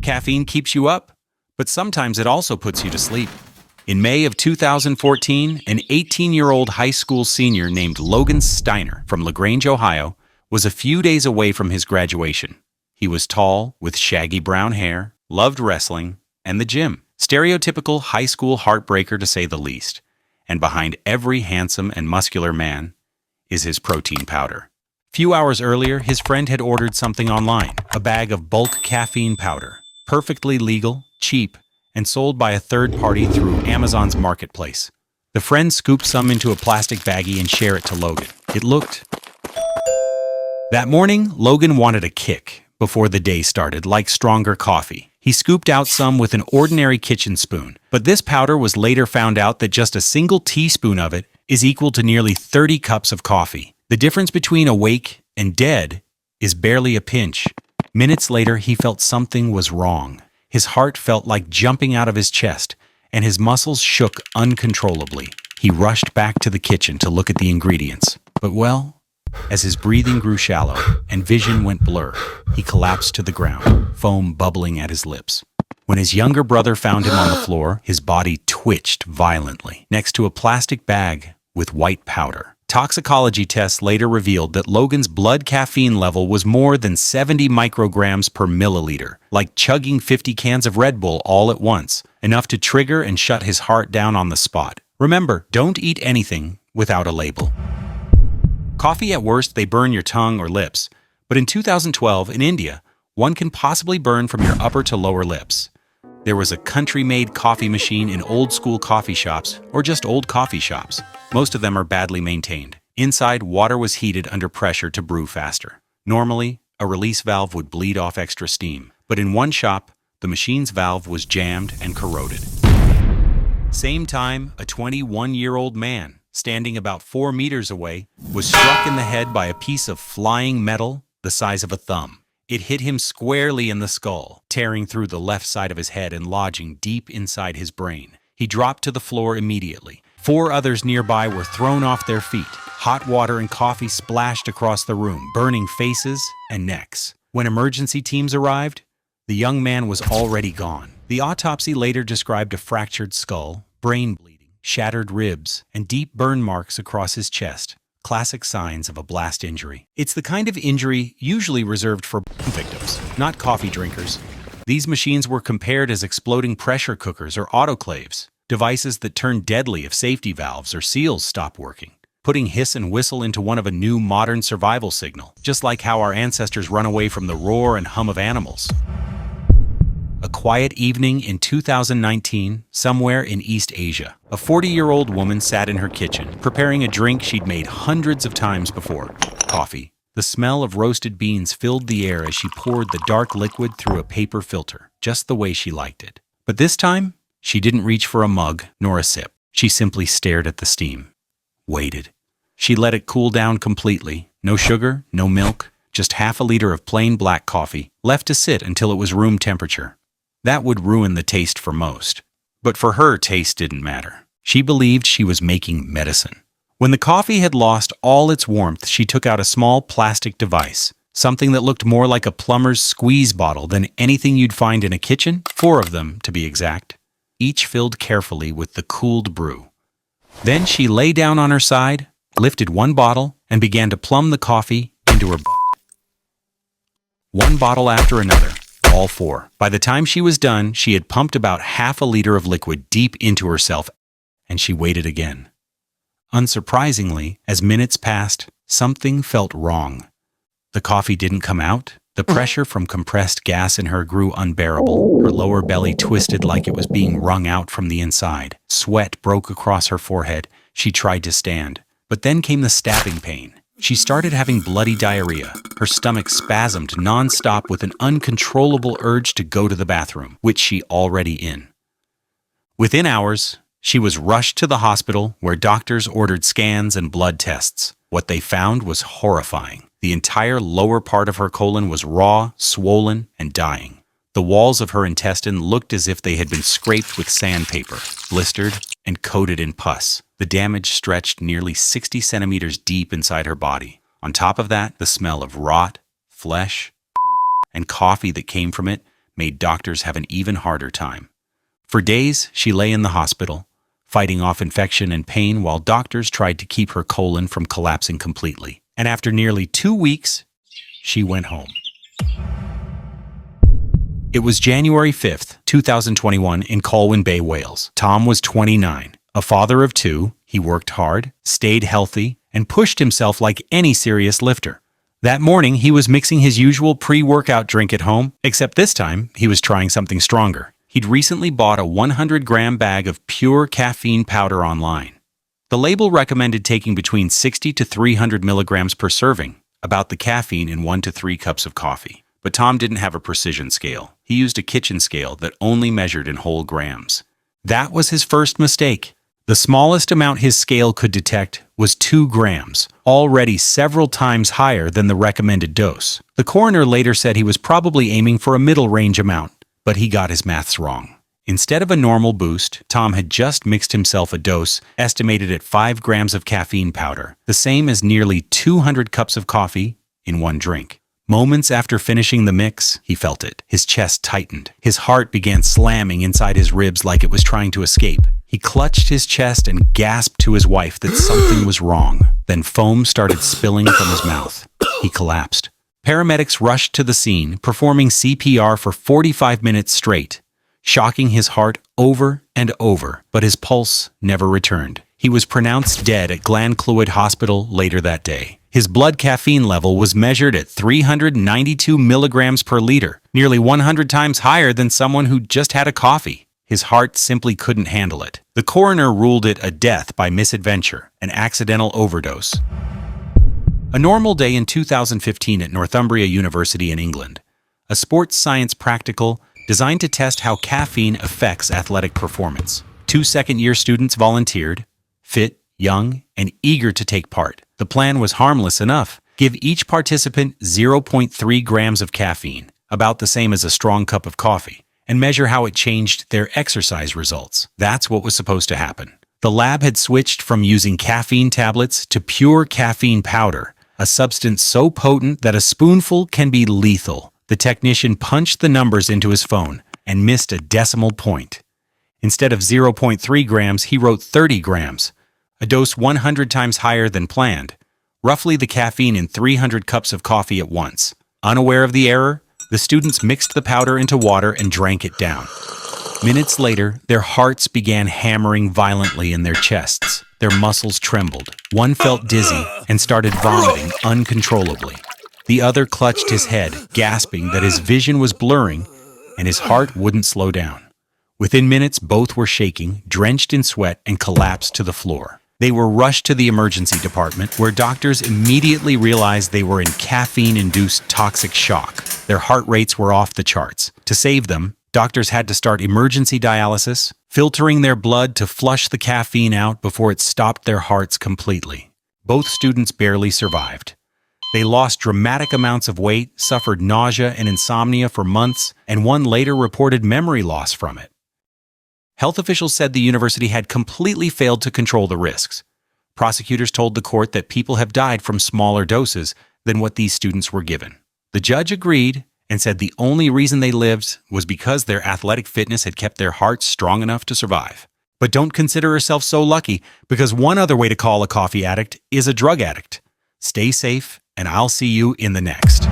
Caffeine keeps you up, but sometimes it also puts you to sleep. In May of 2014, an 18-year-old high school senior named Logan Steiner from LaGrange, Ohio, was a few days away from his graduation. He was tall, with shaggy brown hair, loved wrestling, and the gym. Stereotypical high school heartbreaker to say the least. And behind every handsome and muscular man is his protein powder. Few hours earlier, his friend had ordered something online, a bag of bulk caffeine powder, perfectly legal, cheap, and sold by a third party through Amazon's marketplace. The friend scooped some into a plastic baggie and shared it to Logan. It looked... That morning, Logan wanted a kick before the day started, like stronger coffee. He scooped out some with an ordinary kitchen spoon, but this powder was later found out that just a single teaspoon of it is equal to nearly 30 cups of coffee. The difference between awake and dead is barely a pinch. Minutes later, he felt something was wrong. His heart felt like jumping out of his chest, and his muscles shook uncontrollably. He rushed back to the kitchen to look at the ingredients. But as his breathing grew shallow and vision went blur, he collapsed to the ground, foam bubbling at his lips. When his younger brother found him on the floor, his body twitched violently next to a plastic bag with white powder. Toxicology tests later revealed that Logan's blood caffeine level was more than 70 micrograms per milliliter, like chugging 50 cans of Red Bull all at once, enough to trigger and shut his heart down on the spot. Remember, don't eat anything without a label. Coffee, at worst, they burn your tongue or lips. But in 2012, in India, one can possibly burn from your upper to lower lips. There was a country-made coffee machine in old-school coffee shops, or just old coffee shops. Most of them are badly maintained. Inside, water was heated under pressure to brew faster. Normally, a release valve would bleed off extra steam. But in one shop, the machine's valve was jammed and corroded. Same time, a 21-year-old man, standing about 4 meters away, was struck in the head by a piece of flying metal the size of a thumb. It hit him squarely in the skull, tearing through the left side of his head and lodging deep inside his brain. He dropped to the floor immediately. 4 others nearby were thrown off their feet. Hot water and coffee splashed across the room, burning faces and necks. When emergency teams arrived, the young man was already gone. The autopsy later described a fractured skull, brain bleeding, shattered ribs, and deep burn marks across his chest, classic signs of a blast injury. It's the kind of injury usually reserved for victims, not coffee drinkers. These machines were compared as exploding pressure cookers or autoclaves, devices that turn deadly if safety valves or seals stop working, putting hiss and whistle into one of a new modern survival signal, just like how our ancestors run away from the roar and hum of animals. A quiet evening in 2019, somewhere in East Asia. A 40-year-old woman sat in her kitchen, preparing a drink she'd made hundreds of times before, coffee. The smell of roasted beans filled the air as she poured the dark liquid through a paper filter, just the way she liked it. But this time, she didn't reach for a mug nor a sip. She simply stared at the steam. Waited. She let it cool down completely. No sugar, no milk, just half a liter of plain black coffee, left to sit until it was room temperature. That would ruin the taste for most. But for her, taste didn't matter. She believed she was making medicine. When the coffee had lost all its warmth, she took out a small plastic device, something that looked more like a plumber's squeeze bottle than anything you'd find in a kitchen, 4 of them to be exact, each filled carefully with the cooled brew. Then she lay down on her side, lifted one bottle, and began to plumb the coffee into her one bottle after another. All 4. By the time she was done, she had pumped about half a liter of liquid deep into herself, and she waited again. Unsurprisingly, as minutes passed, something felt wrong. The coffee didn't come out. The pressure from compressed gas in her grew unbearable. Her lower belly twisted like it was being wrung out from the inside. Sweat broke across her forehead. She tried to stand, but then came the stabbing pain. She started having bloody diarrhea. Her stomach spasmed non-stop with an uncontrollable urge to go to the bathroom, which she already in. Within hours, she was rushed to the hospital where doctors ordered scans and blood tests. What they found was horrifying. The entire lower part of her colon was raw, swollen, and dying. The walls of her intestine looked as if they had been scraped with sandpaper, blistered, and coated in pus. The damage stretched nearly 60 centimeters deep inside her body. On top of that, the smell of rot, flesh, and coffee that came from it made doctors have an even harder time. For days, she lay in the hospital, fighting off infection and pain while doctors tried to keep her colon from collapsing completely. And after nearly 2 weeks, she went home. It was January 5th, 2021 in Colwyn Bay, Wales. Tom was 29. A father of 2, he worked hard, stayed healthy, and pushed himself like any serious lifter. That morning, he was mixing his usual pre-workout drink at home, except this time, he was trying something stronger. He'd recently bought a 100-gram bag of pure caffeine powder online. The label recommended taking between 60 to 300 milligrams per serving, about the caffeine in 1 to 3 cups of coffee. But Tom didn't have a precision scale. He used a kitchen scale that only measured in whole grams. That was his first mistake. The smallest amount his scale could detect was 2 grams, already several times higher than the recommended dose. The coroner later said he was probably aiming for a middle-range amount, but he got his maths wrong. Instead of a normal boost, Tom had just mixed himself a dose estimated at 5 grams of caffeine powder, the same as nearly 200 cups of coffee in one drink. Moments after finishing the mix, he felt it. His chest tightened. His heart began slamming inside his ribs like it was trying to escape. He clutched his chest and gasped to his wife that something was wrong. Then foam started spilling from his mouth. He collapsed. Paramedics rushed to the scene, performing CPR for 45 minutes straight, shocking his heart over and over, but his pulse never returned. He was pronounced dead at Glenclwyd Hospital later that day. His blood caffeine level was measured at 392 milligrams per liter, nearly 100 times higher than someone who just had a coffee. His heart simply couldn't handle it. The coroner ruled it a death by misadventure, an accidental overdose. A normal day in 2015 at Northumbria University in England. A sports science practical designed to test how caffeine affects athletic performance. 2 second-year students volunteered, fit, young, and eager to take part. The plan was harmless enough. Give each participant 0.3 grams of caffeine, about the same as a strong cup of coffee, and measure how it changed their exercise results. That's what was supposed to happen. The lab had switched from using caffeine tablets to pure caffeine powder, a substance so potent that a spoonful can be lethal. The technician punched the numbers into his phone and missed a decimal point. Instead of 0.3 grams, he wrote 30 grams, a dose 100 times higher than planned, roughly the caffeine in 300 cups of coffee at once. Unaware of the error, the students mixed the powder into water and drank it down. Minutes later, their hearts began hammering violently in their chests. Their muscles trembled. One felt dizzy and started vomiting uncontrollably. The other clutched his head, gasping that his vision was blurring and his heart wouldn't slow down. Within minutes, both were shaking, drenched in sweat, and collapsed to the floor. They were rushed to the emergency department, where doctors immediately realized they were in caffeine-induced toxic shock. Their heart rates were off the charts. To save them, doctors had to start emergency dialysis, filtering their blood to flush the caffeine out before it stopped their hearts completely. Both students barely survived. They lost dramatic amounts of weight, suffered nausea and insomnia for months, and one later reported memory loss from it. Health officials said the university had completely failed to control the risks. Prosecutors told the court that people have died from smaller doses than what these students were given. The judge agreed and said the only reason they lived was because their athletic fitness had kept their hearts strong enough to survive. But don't consider yourself so lucky, because one other way to call a coffee addict is a drug addict. Stay safe, and I'll see you in the next.